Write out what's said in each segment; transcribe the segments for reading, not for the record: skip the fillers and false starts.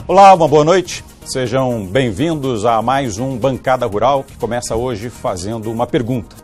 Olá, uma boa noite. Sejam bem-vindos a mais um Bancada Rural, que começa hoje fazendo uma pergunta.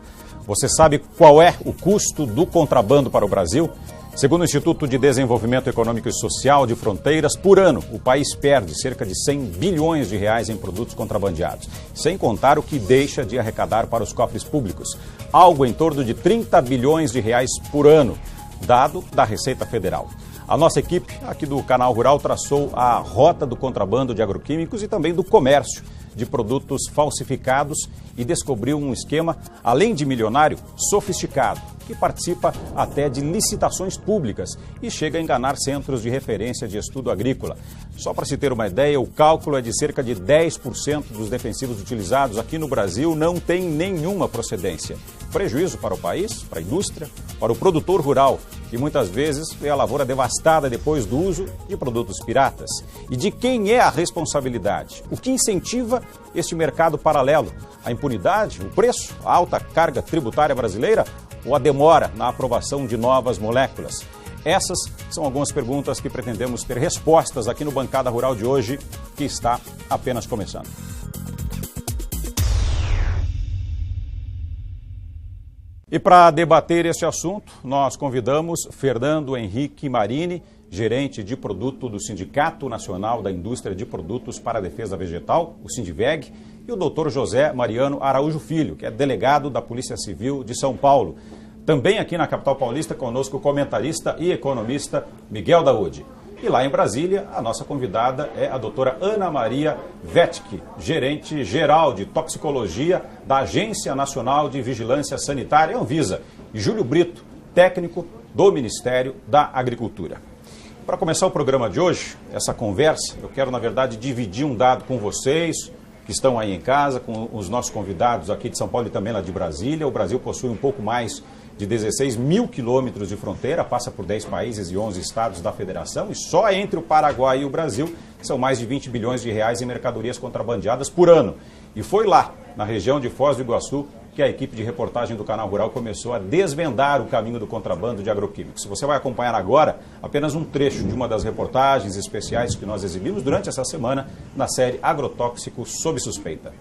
Você sabe qual é o custo do contrabando para o Brasil? Segundo o Instituto de Desenvolvimento Econômico e Social de Fronteiras, por ano, o país perde cerca de 100 bilhões de reais em produtos contrabandeados, sem contar o que deixa de arrecadar para os cofres públicos, algo em torno de 30 bilhões de reais por ano, dado da Receita Federal. A nossa equipe aqui do Canal Rural traçou a rota do contrabando de agroquímicos e também do comércio de produtos falsificados e descobriu um esquema, além de milionário, sofisticado, que participa até de licitações públicas e chega a enganar centros de referência de estudo agrícola. Só para se ter uma ideia, o cálculo é de cerca de 10% dos defensivos utilizados aqui no Brasil não tem nenhuma procedência. Prejuízo para o país, para a indústria, para o produtor rural, que muitas vezes vê a lavoura devastada depois do uso de produtos piratas. E de quem é a responsabilidade? O que incentiva este mercado paralelo? A impunidade, o preço, a alta carga tributária brasileira ou a demora na aprovação de novas moléculas? Essas são algumas perguntas que pretendemos ter respostas aqui no Bancada Rural de hoje, que está apenas começando. E para debater este assunto, nós convidamos Fernando Henrique Marini, gerente de produto do Sindicato Nacional da Indústria de Produtos para a Defesa Vegetal, o Sindiveg, e o Dr. José Mariano Araújo Filho, que é delegado da Polícia Civil de São Paulo. Também aqui na capital paulista, conosco o comentarista e economista Miguel Daúde. E lá em Brasília, a nossa convidada é a doutora Ana Maria Vetke, gerente geral de toxicologia da Agência Nacional de Vigilância Sanitária, Anvisa, e Júlio Brito, técnico do Ministério da Agricultura. Para começar o programa de hoje, essa conversa, eu quero, na verdade, dividir um dado com vocês, que estão aí em casa, com os nossos convidados aqui de São Paulo e também lá de Brasília. O Brasil possui um pouco mais de 16 mil quilômetros de fronteira, passa por 10 países e 11 estados da federação, e só entre o Paraguai e o Brasil são mais de 20 bilhões de reais em mercadorias contrabandeadas por ano. E foi lá, na região de Foz do Iguaçu, que a equipe de reportagem do Canal Rural começou a desvendar o caminho do contrabando de agroquímicos. Você vai acompanhar agora apenas um trecho de uma das reportagens especiais que nós exibimos durante essa semana na série Agrotóxico sob suspeita.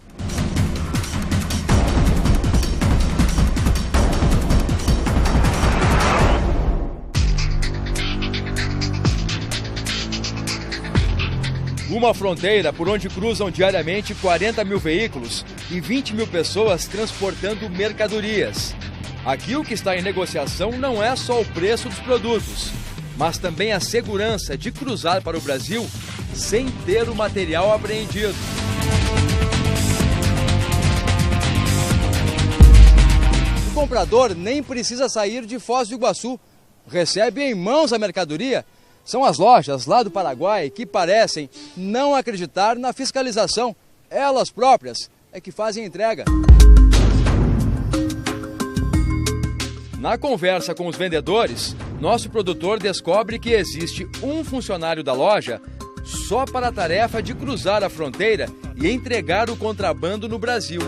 Uma fronteira por onde cruzam diariamente 40 mil veículos e 20 mil pessoas transportando mercadorias. Aqui o que está em negociação não é só o preço dos produtos, mas também a segurança de cruzar para o Brasil sem ter o material apreendido. O comprador nem precisa sair de Foz do Iguaçu, recebe em mãos a mercadoria. São as lojas lá do Paraguai que parecem não acreditar na fiscalização. Elas próprias é que fazem a entrega. Na conversa com os vendedores, nosso produtor descobre que existe um funcionário da loja só para a tarefa de cruzar a fronteira e entregar o contrabando no Brasil.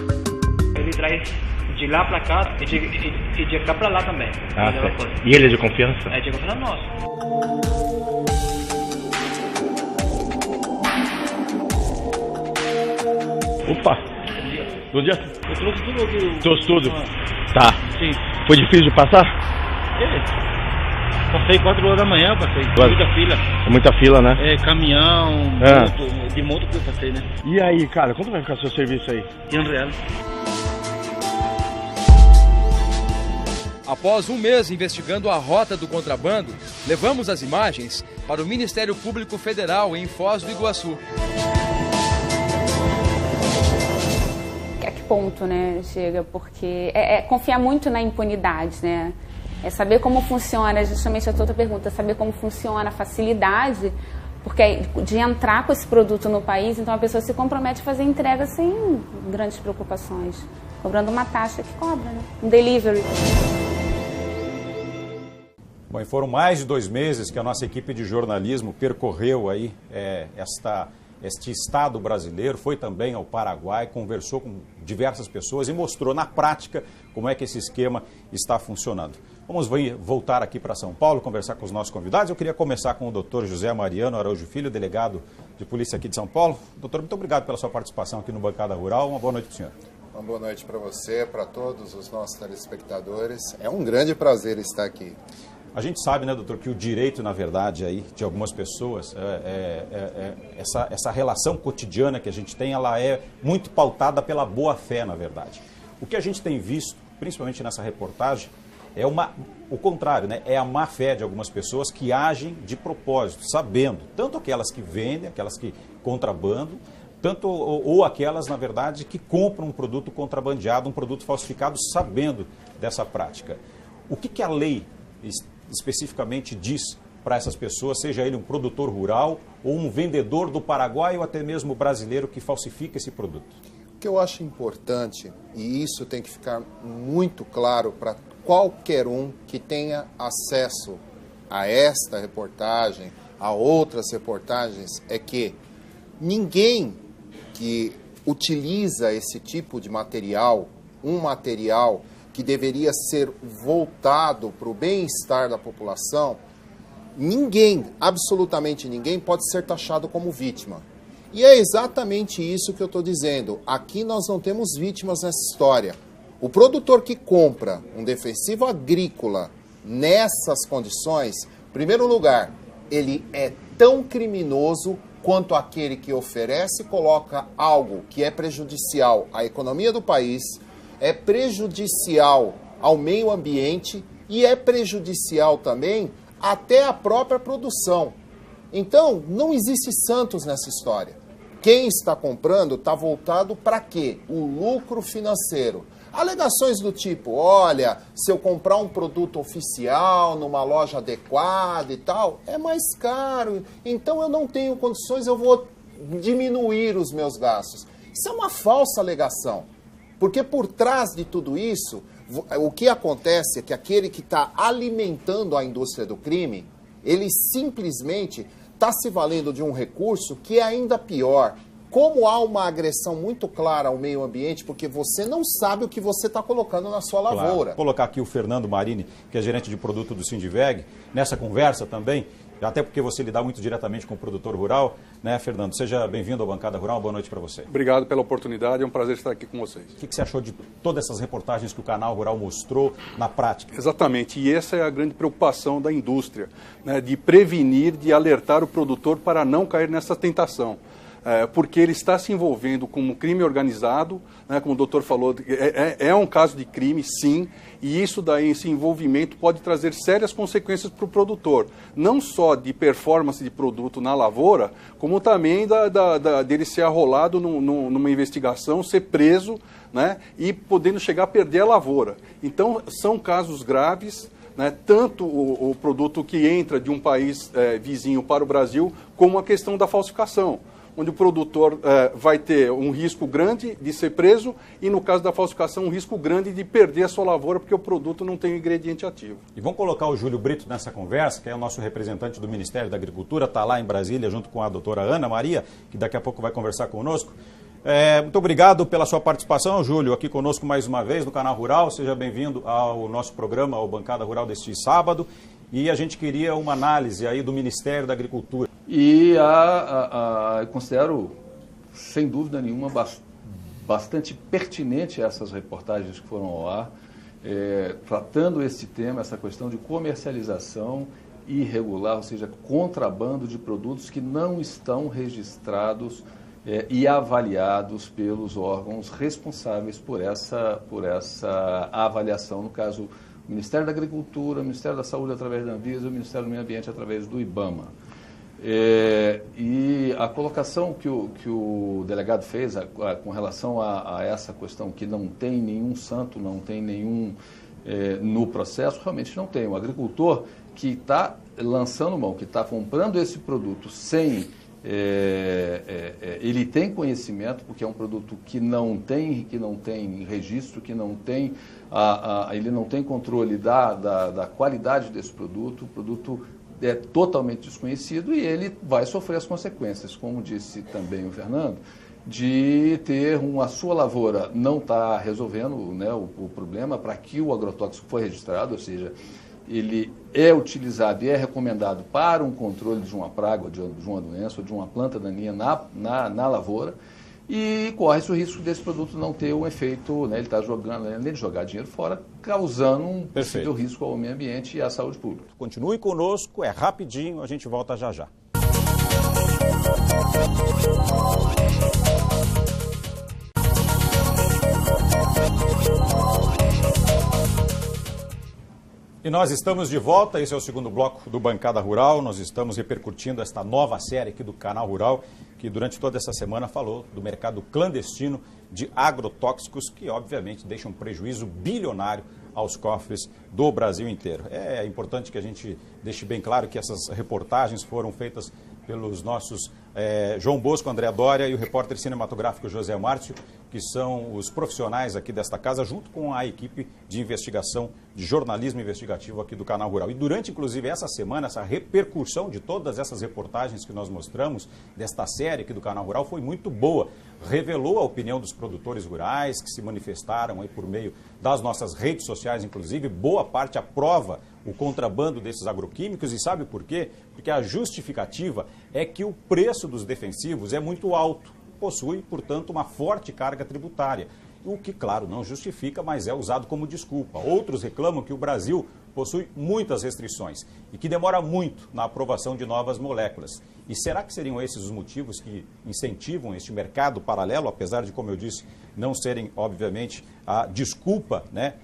Ele traz de lá para cá e de cá para lá também. E ele é de confiança? É de confiança nossa. Opa! Bom dia. Eu trouxe tudo aqui. Trouxe tudo? Tá. Sim. Foi difícil de passar? Passei 4 horas da manhã, muita fila. É muita fila, né? Caminhão, de moto que eu passei, né? E aí, cara, quanto vai ficar seu serviço aí? R$100. Após um mês investigando a rota do contrabando, levamos as imagens para o Ministério Público Federal em Foz do Iguaçu. A que ponto, né, chega? Porque é confiar muito na impunidade, né? É saber como funciona, justamente a tua pergunta, saber como funciona a facilidade, porque de entrar com esse produto no país, então a pessoa se compromete a fazer entrega sem grandes preocupações, cobrando uma taxa que cobra, né? Um delivery. Bom, e foram mais de 2 meses que a nossa equipe de jornalismo percorreu aí esta este Estado brasileiro, foi também ao Paraguai, conversou com diversas pessoas e mostrou na prática como é que esse esquema está funcionando. Vamos voltar aqui para São Paulo, conversar com os nossos convidados. Eu queria começar com o doutor José Mariano Araújo Filho, delegado de polícia aqui de São Paulo. Doutor, muito obrigado pela sua participação aqui no Bancada Rural. Uma boa noite para o senhor. Uma boa noite para você, para todos os nossos telespectadores. É um grande prazer estar aqui. A gente sabe, né, doutor, que o direito, na verdade, aí, de algumas pessoas, essa relação cotidiana que a gente tem, ela é muito pautada pela boa-fé, na verdade. O que a gente tem visto, principalmente nessa reportagem, é o contrário, né? É a má-fé de algumas pessoas que agem de propósito, sabendo, tanto aquelas que vendem, aquelas que contrabandam, tanto ou aquelas, na verdade, que compram um produto contrabandeado, um produto falsificado, sabendo dessa prática. O que a lei especificamente diz para essas pessoas, seja ele um produtor rural ou um vendedor do Paraguai ou até mesmo brasileiro que falsifica esse produto? O que eu acho importante, e isso tem que ficar muito claro para qualquer um que tenha acesso a esta reportagem, a outras reportagens, é que ninguém que utiliza esse tipo de material, um material que deveria ser voltado para o bem-estar da população, ninguém, absolutamente ninguém, pode ser taxado como vítima. E é exatamente isso que eu estou dizendo. Aqui nós não temos vítimas nessa história. O produtor que compra um defensivo agrícola nessas condições, em primeiro lugar, ele é tão criminoso quanto aquele que oferece e coloca algo que é prejudicial à economia do país, é prejudicial ao meio ambiente e é prejudicial também até à própria produção. Então, não existe santos nessa história. Quem está comprando está voltado para quê? O lucro financeiro. Alegações do tipo, olha, se eu comprar um produto oficial numa loja adequada e tal, é mais caro, então eu não tenho condições, eu vou diminuir os meus gastos. Isso é uma falsa alegação, porque por trás de tudo isso, o que acontece é que aquele que está alimentando a indústria do crime, ele simplesmente está se valendo de um recurso que é ainda pior. Como há uma agressão muito clara ao meio ambiente, porque você não sabe o que você está colocando na sua lavoura. Claro. Vou colocar aqui o Fernando Marini, que é gerente de produto do Sindiveg, nessa conversa também, até porque você lida muito diretamente com o produtor rural, né, Fernando? Seja bem-vindo ao Bancada Rural, boa noite para você. Obrigado pela oportunidade, é um prazer estar aqui com vocês. O que você achou de todas essas reportagens que o Canal Rural mostrou na prática? Exatamente, e essa é a grande preocupação da indústria, né, de prevenir, de alertar o produtor para não cair nessa tentação. Porque ele está se envolvendo com um crime organizado, né, como o doutor falou, é um caso de crime, sim, e isso daí, esse envolvimento pode trazer sérias consequências para o produtor, não só de performance de produto na lavoura, como também dele ser arrolado numa investigação, ser preso, né, e podendo chegar a perder a lavoura. Então, são casos graves, né, tanto o produto que entra de um país vizinho para o Brasil, como a questão da falsificação, onde o produtor vai ter um risco grande de ser preso e, no caso da falsificação, um risco grande de perder a sua lavoura porque o produto não tem o ingrediente ativo. E vamos colocar o Júlio Brito nessa conversa, que é o nosso representante do Ministério da Agricultura, está lá em Brasília junto com a doutora Ana Maria, que daqui a pouco vai conversar conosco. Muito obrigado pela sua participação, Júlio, aqui conosco mais uma vez no Canal Rural. Seja bem-vindo ao nosso programa, ao Bancada Rural deste sábado. E a gente queria uma análise aí do Ministério da Agricultura. E eu considero, sem dúvida nenhuma, bastante pertinente essas reportagens que foram ao ar, tratando esse tema, essa questão de comercialização irregular, ou seja, contrabando de produtos que não estão registrados e avaliados pelos órgãos responsáveis por essa avaliação, no caso, o Ministério da Agricultura, o Ministério da Saúde através da Anvisa, o Ministério do Meio Ambiente através do IBAMA. E a colocação que o delegado fez com relação a essa questão que não tem nenhum santo, não tem nenhum no processo, realmente não tem. O agricultor que está lançando mão, que está comprando esse produto sem... ele tem conhecimento, porque é um produto que não tem registro, que não tem ele não tem controle da qualidade desse produto, o produto é totalmente desconhecido e ele vai sofrer as consequências, como disse também o Fernando, de ter a sua lavoura não está resolvendo, né, o problema para que o agrotóxico foi registrado, ou seja, ele é utilizado e é recomendado para um controle de uma praga, de uma doença ou de uma planta daninha na lavoura, e corre-se o risco desse produto não ter um efeito, né, ele está jogando, além de jogar dinheiro fora, causando um possível risco ao meio ambiente e à saúde pública. Continue conosco, é rapidinho, a gente volta já já. E nós estamos de volta, esse é o segundo bloco do Bancada Rural, nós estamos repercutindo esta nova série aqui do Canal Rural, que durante toda essa semana falou do mercado clandestino de agrotóxicos, que obviamente deixa um prejuízo bilionário aos cofres do Brasil inteiro. É importante que a gente deixe bem claro que essas reportagens foram feitas pelos nossos João Bosco, André Dória e o repórter cinematográfico José Márcio, que são os profissionais aqui desta casa, junto com a equipe de investigação, de jornalismo investigativo aqui do Canal Rural. E durante, inclusive, essa semana, essa repercussão de todas essas reportagens que nós mostramos, desta série aqui do Canal Rural, foi muito boa. Revelou a opinião dos produtores rurais que se manifestaram aí por meio das nossas redes sociais, inclusive, boa parte aprova o contrabando desses agroquímicos. E sabe por quê? Porque a justificativa é que o preço dos defensivos é muito alto, possui, portanto, uma forte carga tributária. O que, claro, não justifica, mas é usado como desculpa. Outros reclamam que o Brasil possui muitas restrições e que demora muito na aprovação de novas moléculas. E será que seriam esses os motivos que incentivam este mercado paralelo, apesar de, como eu disse, não serem, obviamente, a desculpa, né?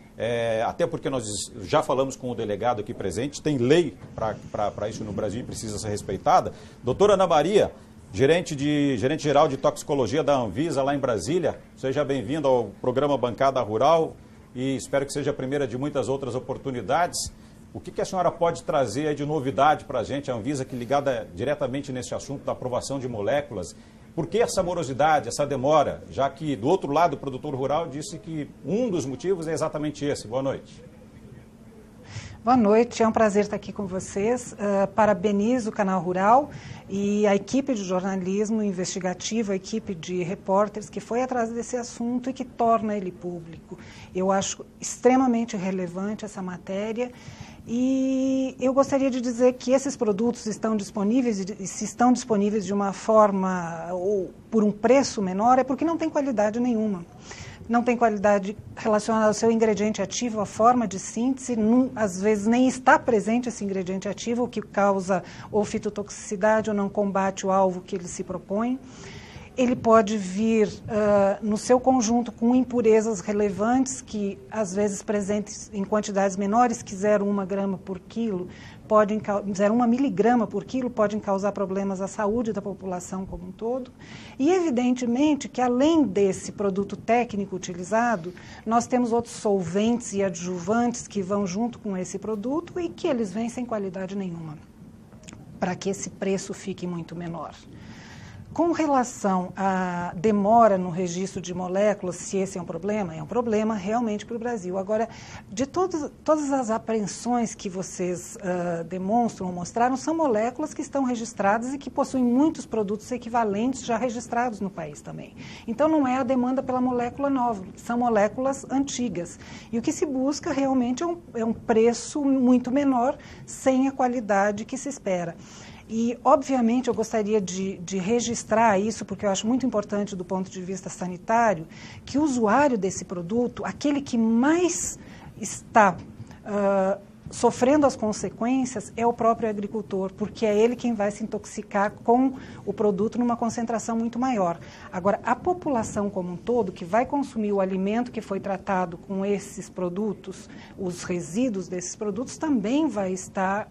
Até porque nós já falamos com o delegado aqui presente, tem lei para isso no Brasil e precisa ser respeitada. Doutora Ana Maria, gerente geral de toxicologia da Anvisa lá em Brasília, seja bem-vindo ao programa Bancada Rural e espero que seja a primeira de muitas outras oportunidades. O que a senhora pode trazer de novidade para a gente, a Anvisa, que ligada diretamente nesse assunto da aprovação de moléculas? Por que essa morosidade, essa demora? Já que do outro lado o produtor rural disse que um dos motivos é exatamente esse. Boa noite. Boa noite, é um prazer estar aqui com vocês. Parabenizo o Canal Rural e a equipe de jornalismo investigativo, a equipe de repórteres que foi atrás desse assunto e que torna ele público. Eu acho extremamente relevante essa matéria e eu gostaria de dizer que esses produtos estão disponíveis, e se estão disponíveis de uma forma ou por um preço menor, é porque não tem qualidade nenhuma. Não tem qualidade relacionada ao seu ingrediente ativo, a forma de síntese, às vezes nem está presente esse ingrediente ativo, o que causa ou fitotoxicidade ou não combate o alvo que ele se propõe. Ele pode vir no seu conjunto com impurezas relevantes, que às vezes presentes em quantidades menores que 0,1 grama por quilo, 0,1 miligrama por quilo, podem causar problemas à saúde da população como um todo. E evidentemente que além desse produto técnico utilizado, nós temos outros solventes e adjuvantes que vão junto com esse produto e que eles vêm sem qualidade nenhuma, para que esse preço fique muito menor. Com relação à demora no registro de moléculas, se esse é um problema realmente para o Brasil. Agora, de todas as apreensões que vocês demonstram, mostraram, são moléculas que estão registradas e que possuem muitos produtos equivalentes já registrados no país também. Então, não é a demanda pela molécula nova, são moléculas antigas. E o que se busca realmente é um preço muito menor, sem a qualidade que se espera. E, obviamente, eu gostaria de registrar isso, porque eu acho muito importante do ponto de vista sanitário, que o usuário desse produto, aquele que mais está sofrendo as consequências, é o próprio agricultor, porque é ele quem vai se intoxicar com o produto numa concentração muito maior. Agora, a população como um todo, que vai consumir o alimento que foi tratado com esses produtos, os resíduos desses produtos, também vai estar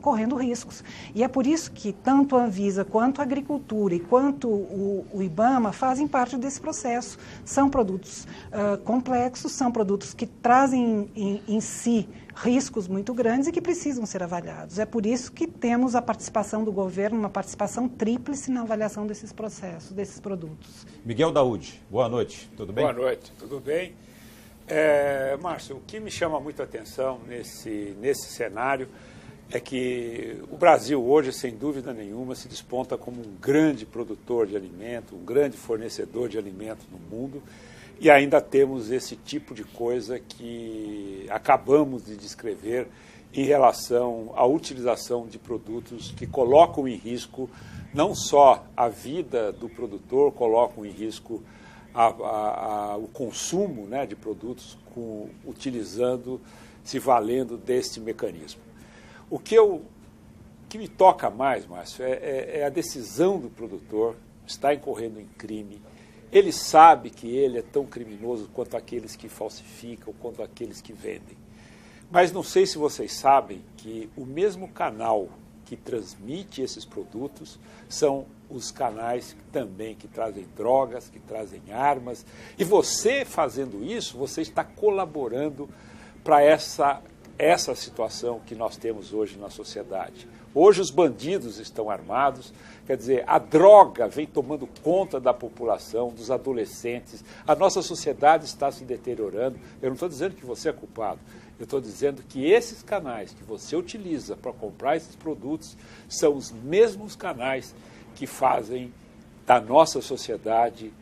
correndo riscos. E é por isso que tanto a Anvisa, quanto a agricultura e quanto o IBAMA fazem parte desse processo. São produtos complexos, são produtos que trazem em si riscos muito grandes e que precisam ser avaliados. É por isso que temos a participação do governo, uma participação tríplice na avaliação desses processos, desses produtos. Miguel Daúde, boa noite, tudo bem? Boa noite, tudo bem? Márcio, o que me chama muito a atenção nesse cenário é que o Brasil hoje, sem dúvida nenhuma, se desponta como um grande produtor de alimento, um grande fornecedor de alimento no mundo, e ainda temos esse tipo de coisa que acabamos de descrever em relação à utilização de produtos que colocam em risco não só a vida do produtor, colocam em risco o consumo, né, de produtos se valendo deste mecanismo. O que me toca mais, Márcio, é a decisão do produtor está incorrendo em crime. Ele sabe que ele é tão criminoso quanto aqueles que falsificam, quanto aqueles que vendem. Mas não sei se vocês sabem que o mesmo canal que transmite esses produtos são os canais também que trazem drogas, que trazem armas. E você fazendo isso, você está colaborando para essa situação que nós temos hoje na sociedade. Hoje os bandidos estão armados, quer dizer, a droga vem tomando conta da população, dos adolescentes, a nossa sociedade está se deteriorando. Eu não estou dizendo que você é culpado, eu estou dizendo que esses canais que você utiliza para comprar esses produtos são os mesmos canais que fazem da nossa sociedade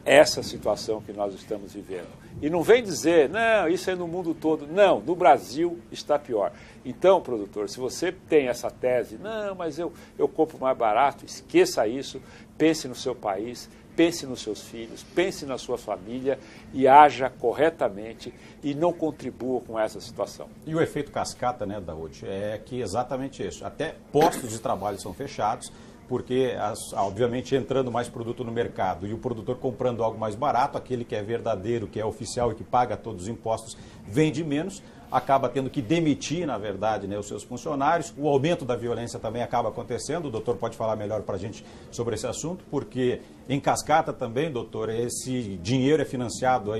essa situação que nós estamos vivendo. E não vem dizer, não, isso é no mundo todo. Não, no Brasil está pior. Então, produtor, se você tem essa tese, não, mas eu compro mais barato, esqueça isso, pense no seu país, pense nos seus filhos, pense na sua família e haja corretamente e não contribua com essa situação. E o efeito cascata, né, Daoud, é que exatamente isso. Até postos de trabalho são fechados, porque, obviamente, entrando mais produto no mercado e o produtor comprando algo mais barato, aquele que é verdadeiro, que é oficial e que paga todos os impostos, vende menos, acaba tendo que demitir, na verdade, né, os seus funcionários. O aumento da violência também acaba acontecendo. O doutor pode falar melhor para a gente sobre esse assunto, porque em cascata também, doutor, esse dinheiro é financiado,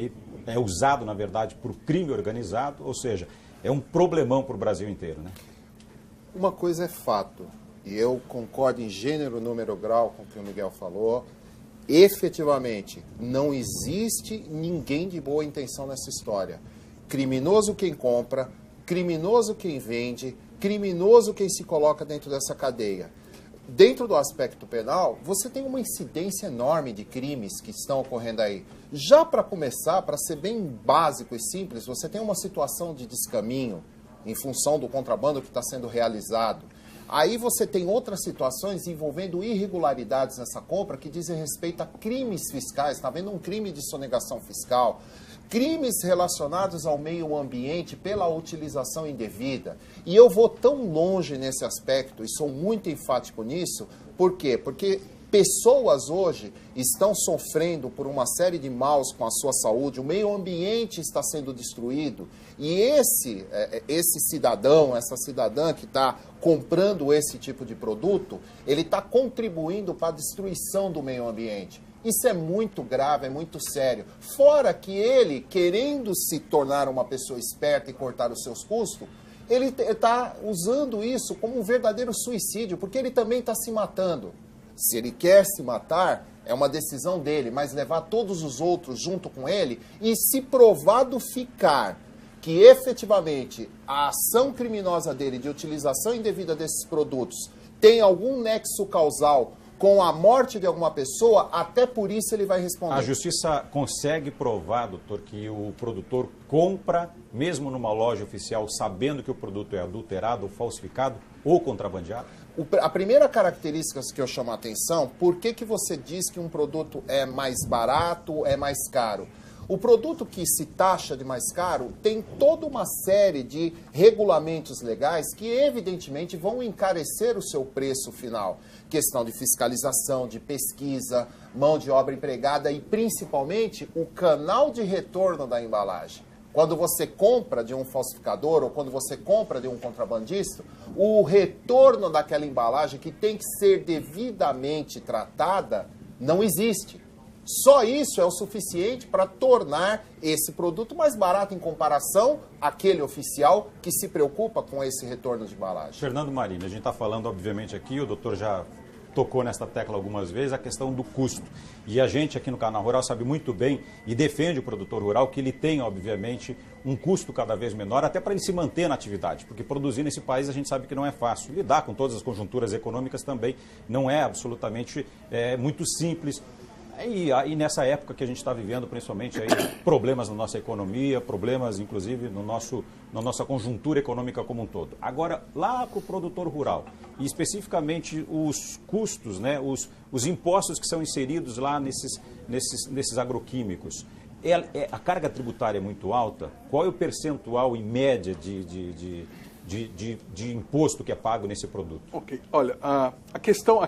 é usado, na verdade, por crime organizado, ou seja, é um problemão para o Brasil inteiro, né? Uma coisa é fato. E eu concordo em gênero, número, grau com o que o Miguel falou. Efetivamente, não existe ninguém de boa intenção nessa história. Criminoso quem compra, criminoso quem vende, criminoso quem se coloca dentro dessa cadeia. Dentro do aspecto penal, você tem uma incidência enorme de crimes que estão ocorrendo aí. Já para começar, para ser bem básico e simples, você tem uma situação de descaminho em função do contrabando que está sendo realizado. Aí você tem outras situações envolvendo irregularidades nessa compra que dizem respeito a crimes fiscais. Está havendo um crime de sonegação fiscal, crimes relacionados ao meio ambiente pela utilização indevida. E eu vou tão longe nesse aspecto e sou muito enfático nisso. Por quê? Porque pessoas hoje estão sofrendo por uma série de maus com a sua saúde, o meio ambiente está sendo destruído e esse cidadão, essa cidadã que está comprando esse tipo de produto, ele está contribuindo para a destruição do meio ambiente. Isso é muito grave, é muito sério. Fora que ele, querendo se tornar uma pessoa esperta e cortar os seus custos, ele está usando isso como um verdadeiro suicídio, porque ele também está se matando. Se ele quer se matar, é uma decisão dele, mas levar todos os outros junto com ele e se provado ficar que efetivamente a ação criminosa dele de utilização indevida desses produtos tem algum nexo causal com a morte de alguma pessoa, até por isso ele vai responder. A justiça consegue provar, doutor, que o produtor compra, mesmo numa loja oficial, sabendo que o produto é adulterado, falsificado ou contrabandeado? A primeira característica que eu chamo a atenção, por que você diz que um produto é mais barato, é mais caro? O produto que se taxa de mais caro tem toda uma série de regulamentos legais que, evidentemente, vão encarecer o seu preço final. Questão de fiscalização, de pesquisa, mão de obra empregada e, principalmente, o canal de retorno da embalagem. Quando você compra de um falsificador ou quando você compra de um contrabandista, o retorno daquela embalagem que tem que ser devidamente tratada não existe. Só isso é o suficiente para tornar esse produto mais barato em comparação àquele oficial que se preocupa com esse retorno de embalagem. Fernando Marini, a gente está falando, obviamente, aqui, o doutor já tocou nesta tecla algumas vezes, a questão do custo. E a gente aqui no Canal Rural sabe muito bem e defende o produtor rural que ele tem, obviamente, um custo cada vez menor, até para ele se manter na atividade, porque produzir nesse país a gente sabe que não é fácil. Lidar com todas as conjunturas econômicas também não é absolutamente muito simples. E nessa época que a gente está vivendo, principalmente aí, problemas na nossa economia, problemas inclusive na nossa conjuntura econômica como um todo. Agora, lá para o produtor rural, e especificamente os custos, né, os impostos que são inseridos lá nesses agroquímicos, a carga tributária é muito alta? Qual é o percentual em média de imposto que é pago nesse produto? Ok, olha, a questão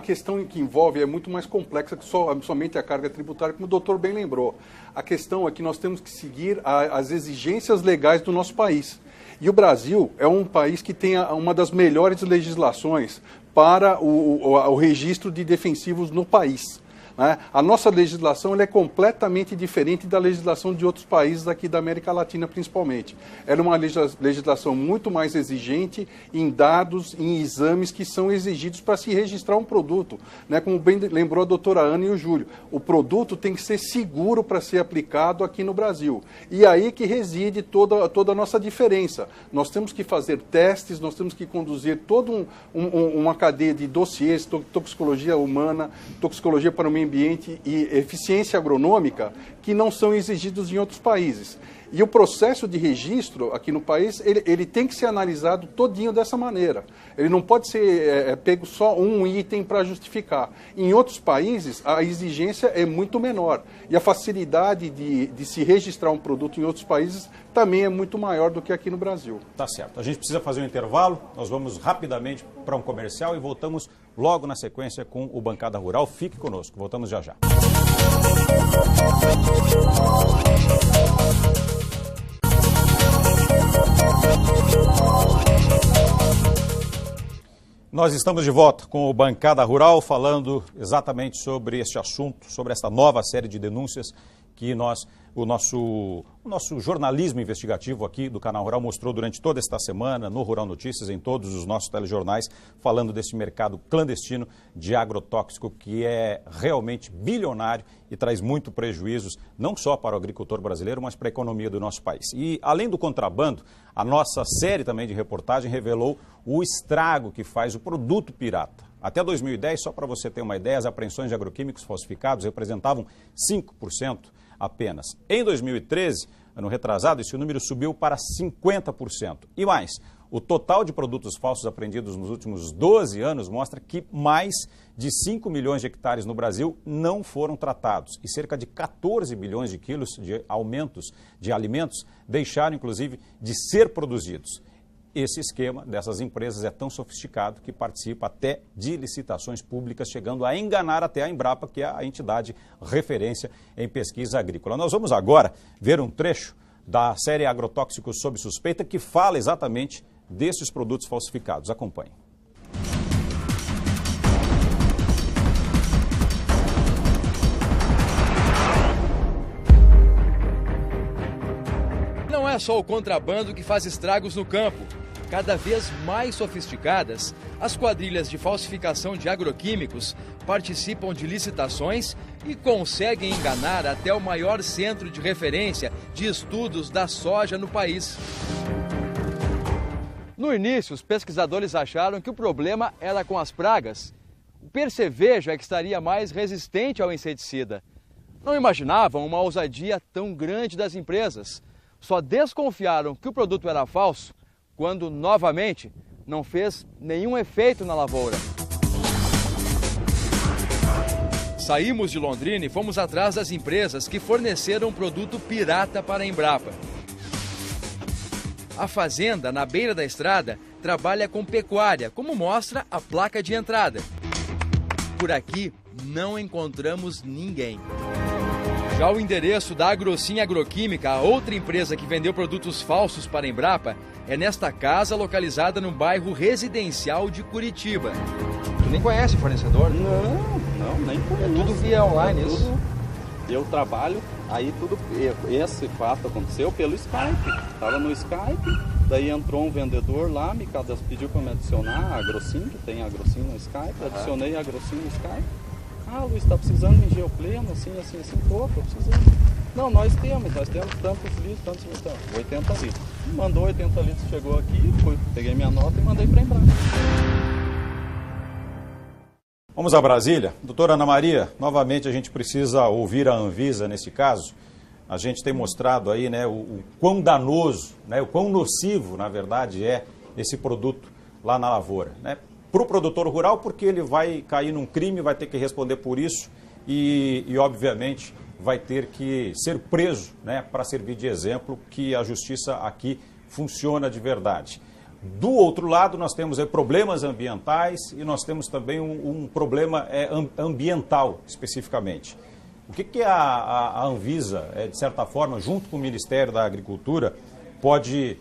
que envolve é muito mais complexa que somente a carga tributária, como o doutor bem lembrou. A questão é que nós temos que seguir as exigências legais do nosso país. E o Brasil é um país que tem uma das melhores legislações para o registro de defensivos no país. Né? A nossa legislação ela é completamente diferente da legislação de outros países aqui da América Latina, principalmente. Ela é uma legislação muito mais exigente em dados, em exames que são exigidos para se registrar um produto. Né? Como bem lembrou a doutora Ana e o Júlio, o produto tem que ser seguro para ser aplicado aqui no Brasil. E aí que reside toda a nossa diferença. Nós temos que fazer testes, nós temos que conduzir toda uma cadeia de dossiês, toxicologia humana, toxicologia para o meio ambiente e eficiência agronômica que não são exigidos em outros países. E o processo de registro aqui no país, ele tem que ser analisado todinho dessa maneira. Ele não pode ser pego só um item para justificar. Em outros países, a exigência é muito menor. E a facilidade de se registrar um produto em outros países também é muito maior do que aqui no Brasil. Tá certo. A gente precisa fazer um intervalo. Nós vamos rapidamente para um comercial e voltamos logo na sequência com o Bancada Rural. Fique conosco. Voltamos já já. Nós estamos de volta com o Bancada Rural, falando exatamente sobre este assunto, sobre essa nova série de denúncias que o nosso jornalismo investigativo aqui do Canal Rural mostrou durante toda esta semana, no Rural Notícias, em todos os nossos telejornais, falando desse mercado clandestino de agrotóxico que é realmente bilionário e traz muito prejuízos, não só para o agricultor brasileiro, mas para a economia do nosso país. E, além do contrabando, a nossa série também de reportagem revelou o estrago que faz o produto pirata. Até 2010, só para você ter uma ideia, as apreensões de agroquímicos falsificados representavam 5% apenas. Em 2013, ano retrasado, esse número subiu para 50%. E mais, o total de produtos falsos apreendidos nos últimos 12 anos mostra que mais de 5 milhões de hectares no Brasil não foram tratados e cerca de 14 bilhões de quilos de alimentos deixaram, inclusive, de ser produzidos. Esse esquema dessas empresas é tão sofisticado que participa até de licitações públicas, chegando a enganar até a Embrapa, que é a entidade referência em pesquisa agrícola. Nós vamos agora ver um trecho da série Agrotóxicos sob suspeita que fala exatamente desses produtos falsificados. Acompanhe. Não é só o contrabando que faz estragos no campo. Cada vez mais sofisticadas, as quadrilhas de falsificação de agroquímicos participam de licitações e conseguem enganar até o maior centro de referência de estudos da soja no país. No início, os pesquisadores acharam que o problema era com as pragas. O percevejo é que estaria mais resistente ao inseticida. Não imaginavam uma ousadia tão grande das empresas. Só desconfiaram que o produto era falso quando, novamente, não fez nenhum efeito na lavoura. Saímos de Londrina e fomos atrás das empresas que forneceram produto pirata para a Embrapa. A fazenda, na beira da estrada, trabalha com pecuária, como mostra a placa de entrada. Por aqui, não encontramos ninguém. Já o endereço da Agrocin Agroquímica, a outra empresa que vendeu produtos falsos para a Embrapa, é nesta casa localizada no bairro residencial de Curitiba. Tu nem conhece o fornecedor? Não, nem conheço. É tudo via online isso? Eu trabalho, aí tudo, esse fato aconteceu pelo Skype. Estava no Skype, Daí entrou um vendedor lá, pediu para me adicionar a Agrocin, que tem a Agrocin no Skype. Adicionei a Agrocin no Skype. Ah, Luiz, está precisando de geopleno, assim, tô precisando. Não, nós temos tantos litros, 80 litros. Mandou 80 litros, chegou aqui, peguei minha nota e mandei para a Embrapa. Vamos a Brasília. Doutora Ana Maria, novamente a gente precisa ouvir a Anvisa nesse caso. A gente tem mostrado aí, né, o quão danoso, né, o quão nocivo, na verdade, é esse produto lá na lavoura, né? Para o produtor rural, porque ele vai cair num crime, vai ter que responder por isso e obviamente, vai ter que ser preso, né, para servir de exemplo que a justiça aqui funciona de verdade. Do outro lado, nós temos problemas ambientais e nós temos também um problema ambiental, especificamente. O que a Anvisa, de certa forma, junto com o Ministério da Agricultura, pode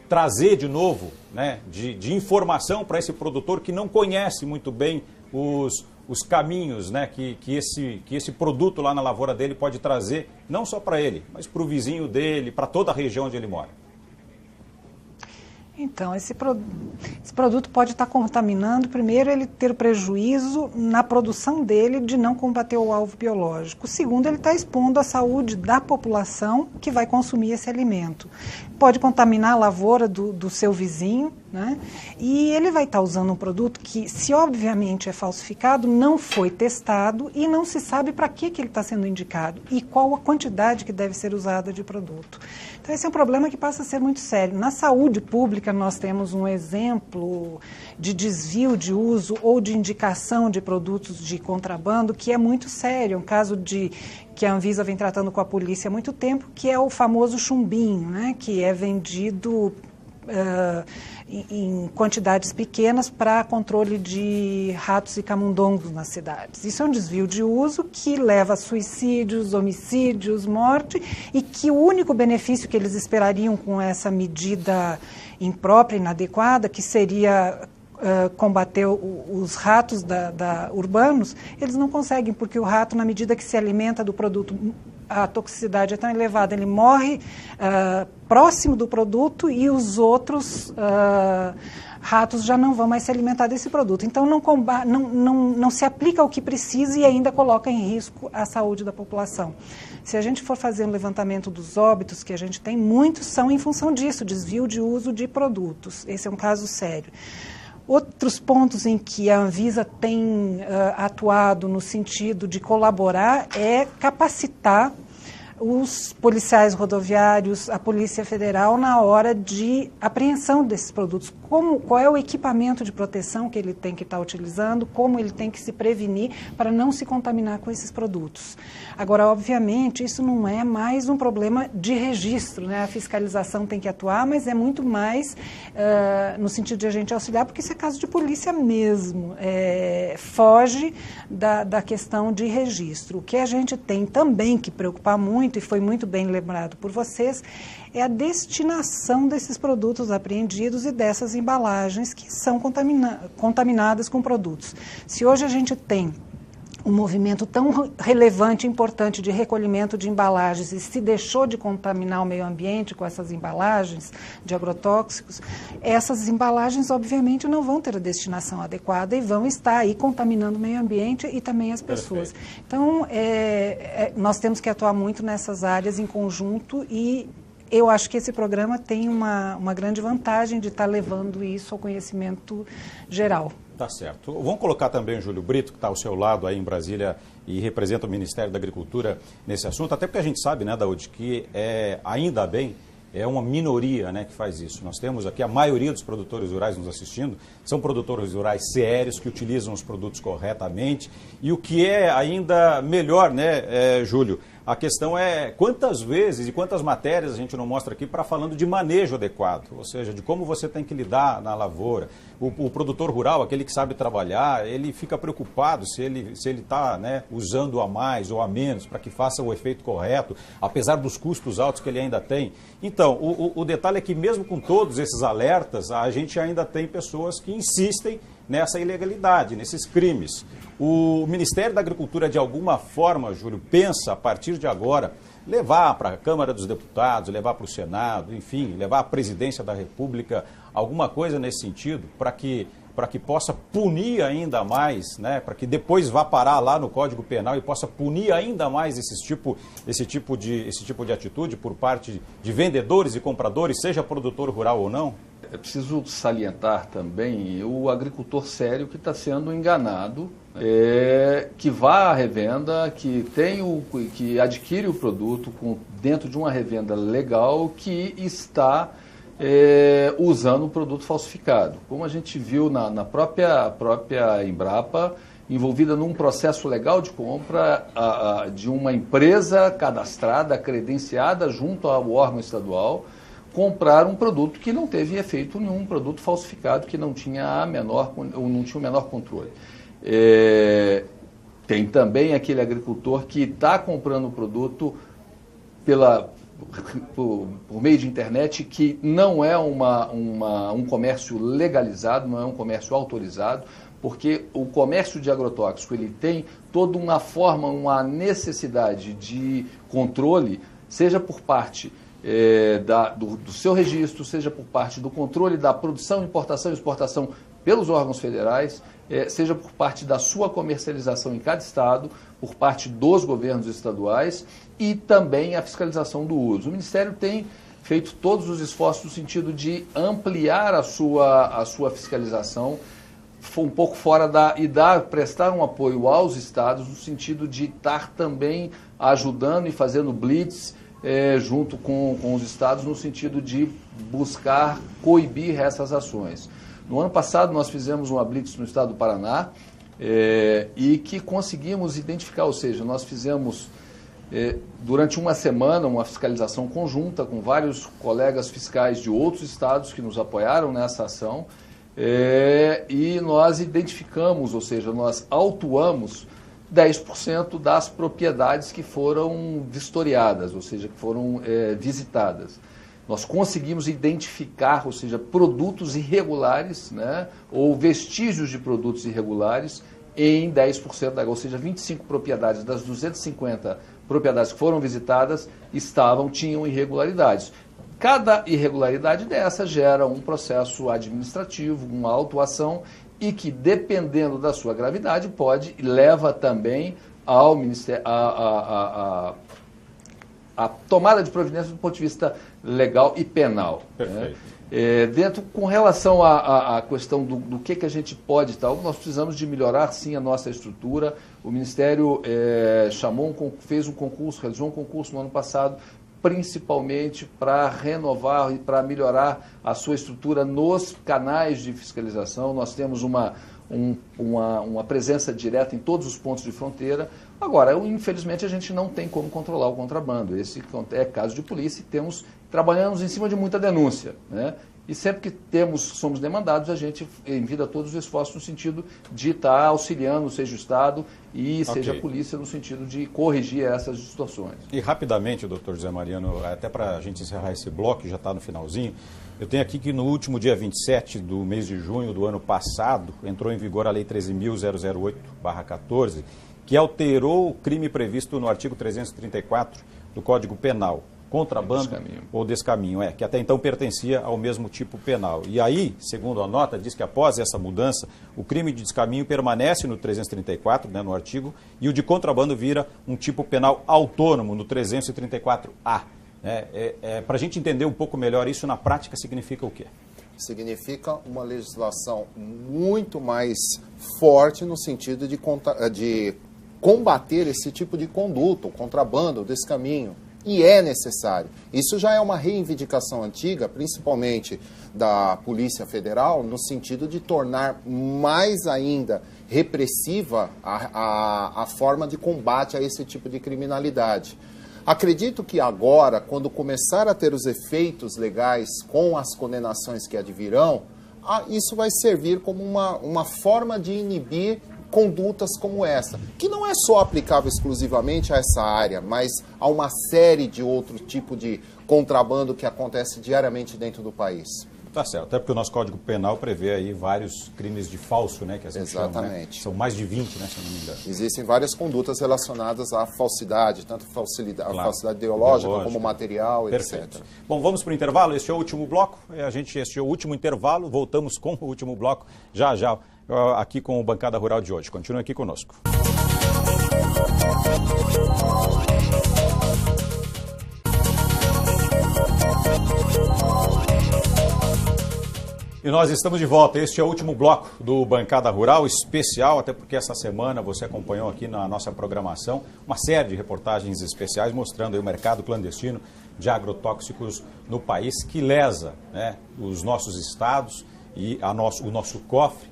trazer de novo, né, de informação para esse produtor que não conhece muito bem os caminhos, né, que esse produto lá na lavoura dele pode trazer, não só para ele, mas para o vizinho dele, para toda a região onde ele mora? Então, esse produto pode estar contaminando, primeiro, ele ter prejuízo na produção dele de não combater o alvo biológico. Segundo, ele está expondo a saúde da população que vai consumir esse alimento. Pode contaminar a lavoura do seu vizinho, né? E ele vai estar usando um produto que, se obviamente é falsificado, não foi testado e não se sabe para que ele está sendo indicado e qual a quantidade que deve ser usada de produto. Então, esse é um problema que passa a ser muito sério. Na saúde pública, nós temos um exemplo de desvio de uso ou de indicação de produtos de contrabando que é muito sério. Um caso que a Anvisa vem tratando com a polícia há muito tempo, que é o famoso chumbinho, né, que é vendido em quantidades pequenas para controle de ratos e camundongos nas cidades. Isso é um desvio de uso que leva a suicídios, homicídios, morte, e que o único benefício que eles esperariam com essa medida imprópria, inadequada, que seria combater os ratos urbanos, eles não conseguem, porque o rato, na medida que se alimenta do produto, a toxicidade é tão elevada, ele morre próximo do produto e os outros ratos já não vão mais se alimentar desse produto. Então, não se aplica o que precisa e ainda coloca em risco a saúde da população. Se a gente for fazer um levantamento dos óbitos que a gente tem, muitos são em função disso, desvio de uso de produtos. Esse é um caso sério. Outros pontos em que a Anvisa tem atuado no sentido de colaborar é capacitar os policiais rodoviários, a Polícia Federal, na hora de apreensão desses produtos. Qual é o equipamento de proteção que ele tem que estar utilizando, como ele tem que se prevenir para não se contaminar com esses produtos. Agora, obviamente, isso não é mais um problema de registro, né? A fiscalização tem que atuar, mas é muito mais no sentido de a gente auxiliar, porque isso é caso de polícia mesmo, foge da questão de registro. O que a gente tem também que preocupar muito, e foi muito bem lembrado por vocês, é a destinação desses produtos apreendidos e dessas embalagens que são contaminadas com produtos. Se hoje a gente tem um movimento tão relevante e importante de recolhimento de embalagens e se deixou de contaminar o meio ambiente com essas embalagens de agrotóxicos, essas embalagens obviamente não vão ter a destinação adequada e vão estar aí contaminando o meio ambiente e também as pessoas. Perfeito. Então, nós temos que atuar muito nessas áreas em conjunto e eu acho que esse programa tem uma grande vantagem de estar levando isso ao conhecimento geral. Tá certo. Vamos colocar também o Júlio Brito, que está ao seu lado aí em Brasília e representa o Ministério da Agricultura nesse assunto, até porque a gente sabe, né, Daúde, que ainda bem, é uma minoria, né, que faz isso. Nós temos aqui a maioria dos produtores rurais nos assistindo, são produtores rurais sérios, que utilizam os produtos corretamente, e o que é ainda melhor, né, Júlio, a questão é quantas vezes e quantas matérias a gente não mostra aqui para falando de manejo adequado, ou seja, de como você tem que lidar na lavoura. O produtor rural, aquele que sabe trabalhar, ele fica preocupado se ele está, né, usando a mais ou a menos para que faça o efeito correto, apesar dos custos altos que ele ainda tem. Então, o detalhe é que mesmo com todos esses alertas, a gente ainda tem pessoas que insistem nessa ilegalidade, nesses crimes. O Ministério da Agricultura, de alguma forma, Júlio, pensa, a partir de agora, levar para a Câmara dos Deputados, levar para o Senado, enfim, levar à Presidência da República, alguma coisa nesse sentido, para que possa punir ainda mais, né, para que depois vá parar lá no Código Penal e possa punir ainda mais esse tipo de atitude por parte de vendedores e compradores, seja produtor rural ou não? É preciso salientar também o agricultor sério que está sendo enganado, que vá à revenda, que adquire o produto dentro de uma revenda legal, que está usando um produto falsificado. Como a gente viu na própria Embrapa, envolvida num processo legal de compra de uma empresa cadastrada, credenciada junto ao órgão estadual, comprar um produto que não teve efeito nenhum, um produto falsificado que não tinha o menor controle. Tem também aquele agricultor que está comprando o produto por meio de internet, que não é um comércio legalizado, não é um comércio autorizado, porque o comércio de agrotóxico ele tem toda uma forma, uma necessidade de controle, seja por parte do seu registro, seja por parte do controle da produção, importação e exportação pelos órgãos federais, seja por parte da sua comercialização em cada estado, por parte dos governos estaduais e também a fiscalização do uso. O Ministério tem feito todos os esforços no sentido de ampliar a sua fiscalização, um pouco fora prestar um apoio aos estados no sentido de estar também ajudando e fazendo blitz junto com os estados no sentido de buscar coibir essas ações. No ano passado nós fizemos uma blitz no estado do Paraná e que conseguimos identificar, ou seja, nós fizemos durante uma semana uma fiscalização conjunta com vários colegas fiscais de outros estados que nos apoiaram nessa ação e nós identificamos, ou seja, nós autuamos 10% das propriedades que foram vistoriadas, ou seja, que foram visitadas. Nós conseguimos identificar, ou seja, produtos irregulares, né, ou vestígios de produtos irregulares em 10%, ou seja, 25 propriedades das 250 propriedades que foram visitadas tinham irregularidades. Cada irregularidade dessa gera um processo administrativo, uma autuação e que, dependendo da sua gravidade, leva também ao Ministério a tomada de providência do ponto de vista legal e penal. Perfeito. Né? Com relação à questão do que a gente pode nós precisamos de melhorar sim a nossa estrutura. O Ministério realizou um concurso no ano passado, principalmente para renovar e para melhorar a sua estrutura nos canais de fiscalização. Nós temos uma presença direta em todos os pontos de fronteira. Agora, infelizmente, a gente não tem como controlar o contrabando. Esse é caso de polícia e trabalhamos em cima de muita denúncia, né? E sempre que somos demandados, a gente envia todos os esforços no sentido de estar auxiliando, seja o Estado e seja a polícia, no sentido de corrigir essas situações. E rapidamente, doutor José Mariano, até para a gente encerrar esse bloco, que já está no finalzinho, eu tenho aqui que no último dia 27 do mês de junho do ano passado, entrou em vigor a Lei 13.008/14, que alterou o crime previsto no artigo 334 do Código Penal. Contrabando ou descaminho, que até então pertencia ao mesmo tipo penal. E aí, segundo a nota, diz que após essa mudança, o crime de descaminho permanece no 334, né, no artigo, e o de contrabando vira um tipo penal autônomo no 334A. Para a gente entender um pouco melhor isso, na prática significa o quê? Significa uma legislação muito mais forte no sentido de combater esse tipo de conduta, o contrabando, o descaminho. E é necessário. Isso já é uma reivindicação antiga, principalmente da Polícia Federal, no sentido de tornar mais ainda repressiva a forma de combate a esse tipo de criminalidade. Acredito que agora, quando começar a ter os efeitos legais com as condenações que advirão, isso vai servir como uma forma de inibir condutas como essa, que não é só aplicável exclusivamente a essa área, mas a uma série de outro tipo de contrabando que acontece diariamente dentro do país. Tá certo, até porque o nosso Código Penal prevê aí vários crimes de falso, né, que a gente chama, né? Exatamente. São mais de 20, né, se não me engano. Existem várias condutas relacionadas à falsidade, tanto falsidade, Claro. a falsidade ideológica como material, Perfeito. etc. Bom, vamos para o intervalo, este é o último bloco, este é o último intervalo, voltamos com o último bloco já aqui com o Bancada Rural de hoje. Continue aqui conosco. E nós estamos de volta. Este é o último bloco do Bancada Rural especial, até porque essa semana você acompanhou aqui na nossa programação uma série de reportagens especiais mostrando aí o mercado clandestino de agrotóxicos no país que lesa, né, os nossos estados e o nosso cofre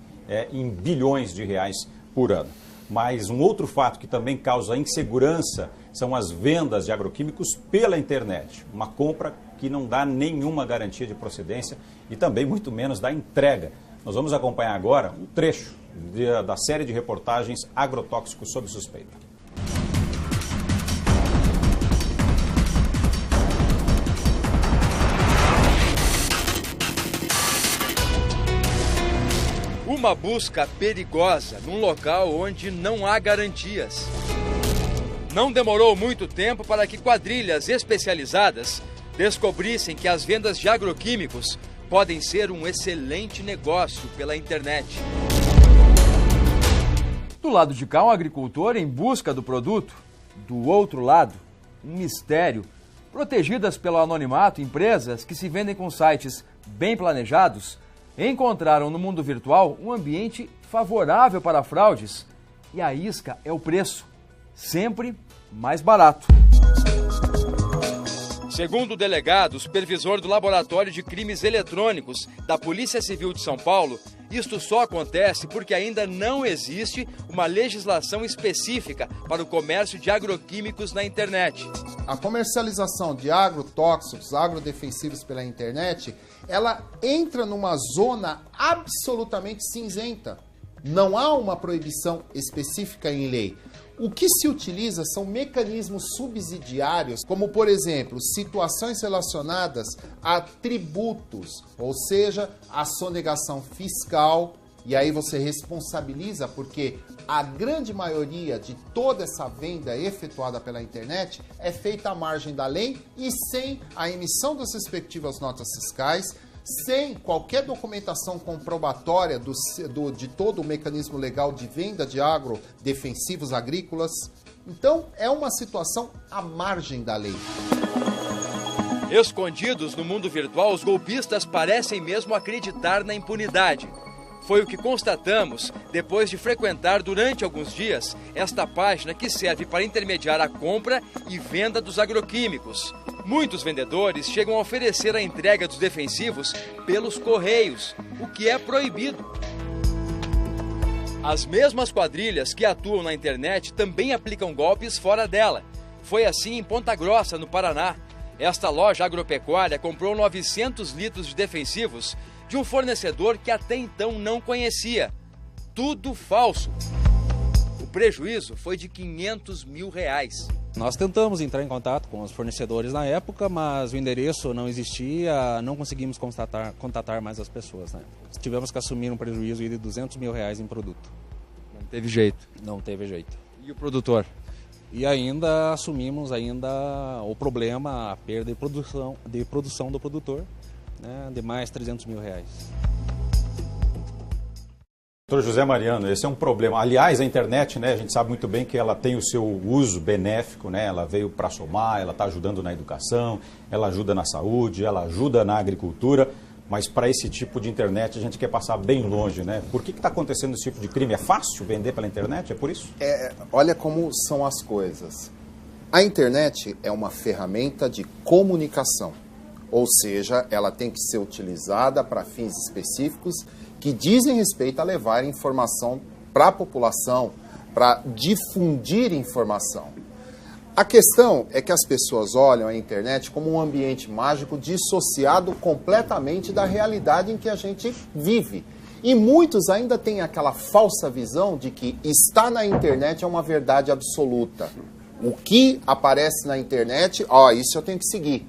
em bilhões de reais por ano. Mas um outro fato que também causa insegurança são as vendas de agroquímicos pela internet. Uma compra que não dá nenhuma garantia de procedência e também muito menos da entrega. Nós vamos acompanhar agora um trecho da série de reportagens Agrotóxicos sob suspeita. Uma busca perigosa num local onde não há garantias. Não demorou muito tempo para que quadrilhas especializadas descobrissem que as vendas de agroquímicos podem ser um excelente negócio pela internet. Do lado de cá, um agricultor em busca do produto. Do outro lado, um mistério. Protegidas pelo anonimato, empresas que se vendem com sites bem planejados encontraram no mundo virtual um ambiente favorável para fraudes. E a isca é o preço, sempre mais barato. Segundo o delegado, supervisor do Laboratório de Crimes Eletrônicos da Polícia Civil de São Paulo, isto só acontece porque ainda não existe uma legislação específica para o comércio de agroquímicos na internet. A comercialização de agrotóxicos, agrodefensivos pela internet, ela entra numa zona absolutamente cinzenta. Não há uma proibição específica em lei. O que se utiliza são mecanismos subsidiários, como, por exemplo, situações relacionadas a tributos, ou seja, a sonegação fiscal, e aí você responsabiliza, porque a grande maioria de toda essa venda efetuada pela internet é feita à margem da lei e sem a emissão das respectivas notas fiscais, sem qualquer documentação comprobatória de todo o mecanismo legal de venda de agrodefensivos agrícolas. Então, é uma situação à margem da lei. Escondidos no mundo virtual, os golpistas parecem mesmo acreditar na impunidade. Foi o que constatamos depois de frequentar durante alguns dias esta página que serve para intermediar a compra e venda dos agroquímicos. Muitos vendedores chegam a oferecer a entrega dos defensivos pelos correios, o que é proibido. As mesmas quadrilhas que atuam na internet também aplicam golpes fora dela. Foi assim em Ponta Grossa, no Paraná. Esta loja agropecuária comprou 900 litros de defensivos de um fornecedor que até então não conhecia. Tudo falso. O prejuízo foi de R$500 mil. Nós tentamos entrar em contato com os fornecedores na época, mas o endereço não existia, não conseguimos contatar mais as pessoas, né? Tivemos que assumir um prejuízo de R$200 mil em produto. Não teve jeito? Não teve jeito. E o produtor? E ainda assumimos o problema, a perda de produção do produtor, né, de mais R$300 mil. Doutor José Mariano, esse é um problema. Aliás, a internet, né, a gente sabe muito bem que ela tem o seu uso benéfico, né? Ela veio para somar, ela está ajudando na educação, ela ajuda na saúde, ela ajuda na agricultura, mas para esse tipo de internet a gente quer passar bem longe, né? Por que está acontecendo esse tipo de crime? É fácil vender pela internet? É por isso? Olha como são as coisas. A internet é uma ferramenta de comunicação, ou seja, ela tem que ser utilizada para fins específicos que dizem respeito a levar informação para a população, para difundir informação. A questão é que as pessoas olham a internet como um ambiente mágico dissociado completamente da realidade em que a gente vive. E muitos ainda têm aquela falsa visão de que estar na internet é uma verdade absoluta. O que aparece na internet, isso eu tenho que seguir.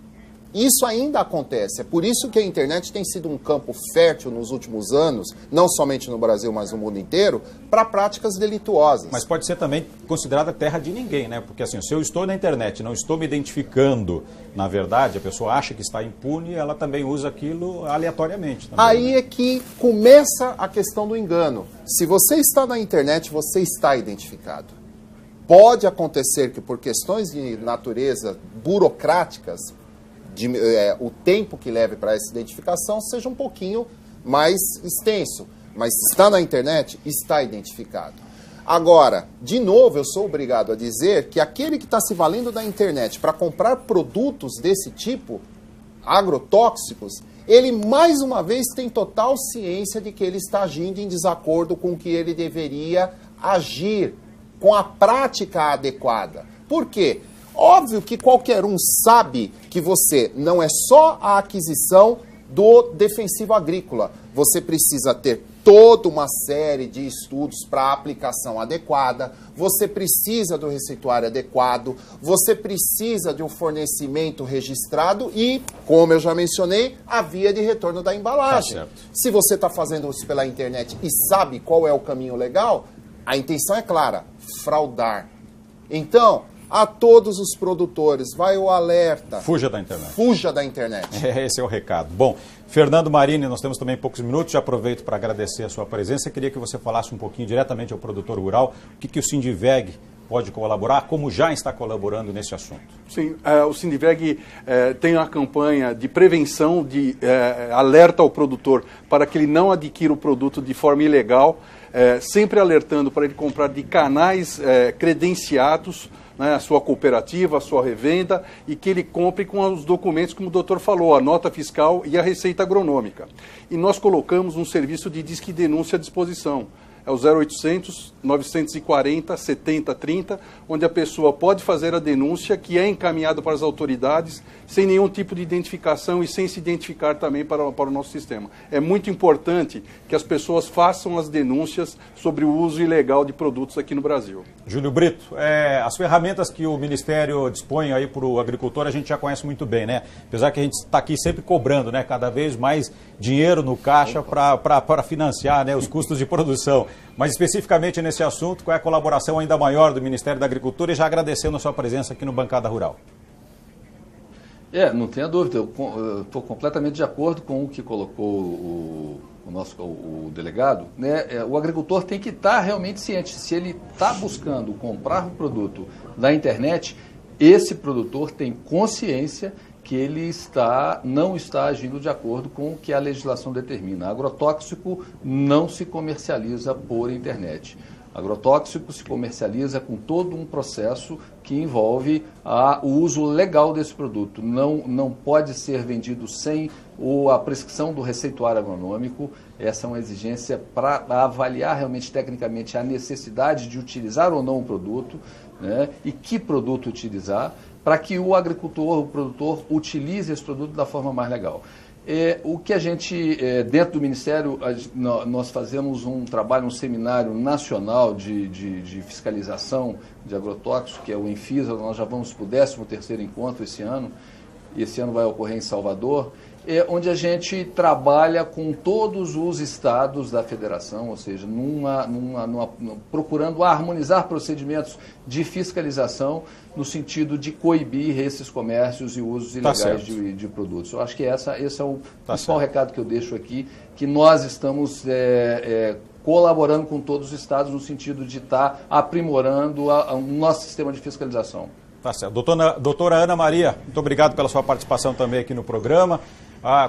Isso ainda acontece. É por isso que a internet tem sido um campo fértil nos últimos anos, não somente no Brasil, mas no mundo inteiro, para práticas delituosas. Mas pode ser também considerada terra de ninguém, né? Porque assim, se eu estou na internet, não estou me identificando, na verdade, a pessoa acha que está impune, ela também usa aquilo aleatoriamente. Também, aí é que começa a questão do engano. Se você está na internet, você está identificado. Pode acontecer que por questões de natureza burocráticas, o tempo que leve para essa identificação seja um pouquinho mais extenso. Mas se está na internet, está identificado. Agora, de novo, eu sou obrigado a dizer que aquele que está se valendo da internet para comprar produtos desse tipo, agrotóxicos, ele mais uma vez tem total ciência de que ele está agindo em desacordo com o que ele deveria agir, com a prática adequada. Por quê? Óbvio que qualquer um sabe que você não é só a aquisição do defensivo agrícola. Você precisa ter toda uma série de estudos para a aplicação adequada, você precisa do receituário adequado, você precisa de um fornecimento registrado e, como eu já mencionei, a via de retorno da embalagem. Tá certo. Se você está fazendo isso pela internet e sabe qual é o caminho legal, a intenção é clara, fraudar. Então, a todos os produtores, vai o alerta. Fuja da internet. Fuja da internet. Esse é o recado. Bom, Fernando Marini, nós temos também poucos minutos, já aproveito para agradecer a sua presença. Eu queria que você falasse um pouquinho diretamente ao produtor rural, o que o Sindiveg pode colaborar, como já está colaborando nesse assunto. Sim, o Sindiveg tem uma campanha de prevenção, de alerta ao produtor para que ele não adquira o produto de forma ilegal, sempre alertando para ele comprar de canais credenciados, né, a sua cooperativa, a sua revenda, e que ele compre com os documentos, como o doutor falou, a nota fiscal e a receita agronômica. E nós colocamos um serviço de disque denúncia à disposição. É o 0800 940 7030, onde a pessoa pode fazer a denúncia, que é encaminhada para as autoridades, sem nenhum tipo de identificação e sem se identificar também para o nosso sistema. É muito importante que as pessoas façam as denúncias sobre o uso ilegal de produtos aqui no Brasil. Júlio Brito, as ferramentas que o Ministério dispõe aí para o agricultor, a gente já conhece muito bem, né? Apesar que a gente está aqui sempre cobrando, né? Cada vez mais dinheiro no caixa para financiar, né, os custos de produção. Mas especificamente nesse assunto, qual é a colaboração ainda maior do Ministério da Agricultura, e já agradecendo a sua presença aqui no Bancada Rural? Não tenha dúvida, eu estou completamente de acordo com o que colocou o delegado, né? O agricultor tem que estar realmente ciente. Se ele está buscando comprar um produto na internet, esse produtor tem consciência que ele não está agindo de acordo com o que a legislação determina. Agrotóxico não se comercializa por internet. Agrotóxico se comercializa com todo um processo que envolve o uso legal desse produto. Não pode ser vendido sem a prescrição do receituário agronômico. Essa é uma exigência para avaliar realmente tecnicamente a necessidade de utilizar ou não o produto, né, e que produto utilizar, para que o agricultor, o produtor, utilize esse produto da forma mais legal. O que a gente, dentro do Ministério, nós fazemos um trabalho, um seminário nacional de fiscalização de agrotóxicos, que é o Enfisa. Nós já vamos para o 13º encontro esse ano, e esse ano vai ocorrer em Salvador, onde a gente trabalha com todos os estados da federação, ou seja, procurando harmonizar procedimentos de fiscalização no sentido de coibir esses comércios e usos ilegais de produtos. Eu acho que esse é o principal recado que eu deixo aqui, que nós estamos colaborando com todos os estados no sentido de estar aprimorando o nosso sistema de fiscalização. Tá certo. Doutora Ana Maria, muito obrigado pela sua participação também aqui no programa.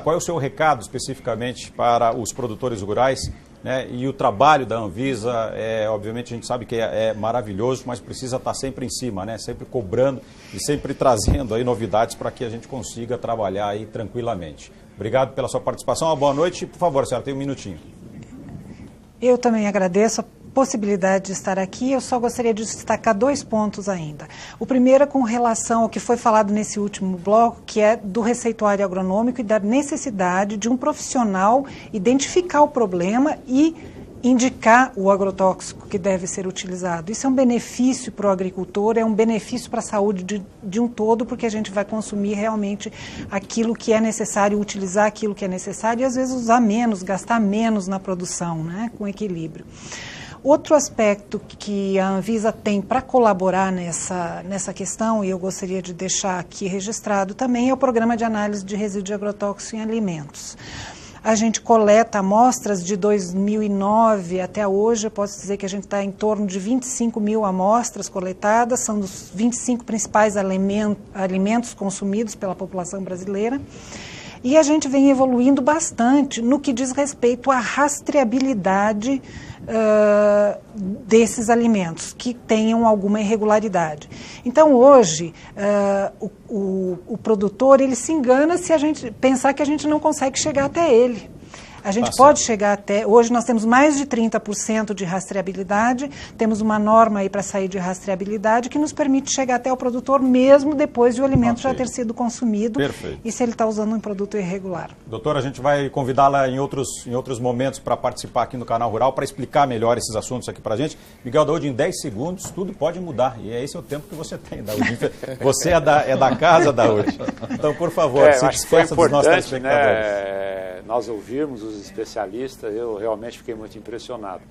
Qual é o seu recado especificamente para os produtores rurais, né? E o trabalho da Anvisa, obviamente a gente sabe que é maravilhoso, mas precisa estar sempre em cima, né? Sempre cobrando e sempre trazendo aí novidades para que a gente consiga trabalhar aí tranquilamente. Obrigado pela sua participação, uma boa noite. Por favor, senhora, tem um minutinho. Eu também agradeço a possibilidade de estar aqui. Eu só gostaria de destacar 2 pontos ainda. O primeiro é com relação ao que foi falado nesse último bloco, que é do receituário agronômico e da necessidade de um profissional identificar o problema e indicar o agrotóxico que deve ser utilizado. Isso é um benefício para o agricultor, é um benefício para a saúde de um todo, porque a gente vai consumir realmente aquilo que é necessário, utilizar aquilo que é necessário e às vezes usar menos, gastar menos na produção, né, com equilíbrio. Outro aspecto que a Anvisa tem para colaborar nessa questão, e eu gostaria de deixar aqui registrado também, é o Programa de Análise de Resíduo de Agrotóxico em Alimentos. A gente coleta amostras de 2009 até hoje, eu posso dizer que a gente está em torno de 25 mil amostras coletadas, são dos 25 principais alimentos consumidos pela população brasileira. E a gente vem evoluindo bastante no que diz respeito à rastreabilidade desses alimentos que tenham alguma irregularidade. Então, hoje, o produtor ele se engana se a gente pensar que a gente não consegue chegar até ele. A gente pode chegar até... Hoje nós temos mais de 30% de rastreabilidade, temos uma norma aí para sair de rastreabilidade que nos permite chegar até o produtor mesmo depois de o alimento já ter sido consumido. Perfeito. E se ele está usando um produto irregular. Doutora, a gente vai convidá-la em outros momentos para participar aqui no Canal Rural para explicar melhor esses assuntos aqui para a gente. Miguel Daoud, em 10 segundos tudo pode mudar e esse é o tempo que você tem, Daoud. Você é da casa, Daoud. Então, por favor, se despeça dos nossos telespectadores. Né? Nós ouvirmos os especialistas, eu realmente fiquei muito impressionado.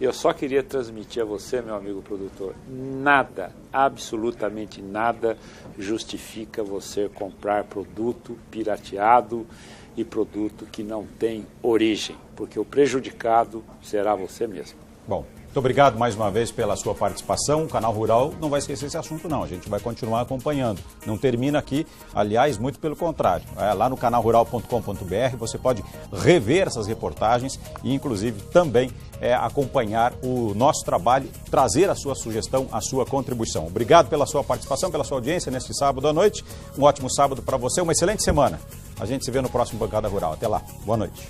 Eu só queria transmitir a você, meu amigo produtor, nada, absolutamente nada justifica você comprar produto pirateado e produto que não tem origem, porque o prejudicado será você mesmo. Bom, muito obrigado mais uma vez pela sua participação. O Canal Rural não vai esquecer esse assunto não, a gente vai continuar acompanhando. Não termina aqui, aliás, muito pelo contrário. Lá no canalrural.com.br você pode rever essas reportagens e inclusive também acompanhar o nosso trabalho, trazer a sua sugestão, a sua contribuição. Obrigado pela sua participação, pela sua audiência neste sábado à noite. Um ótimo sábado para você, uma excelente semana. A gente se vê no próximo Bancada Rural. Até lá, boa noite.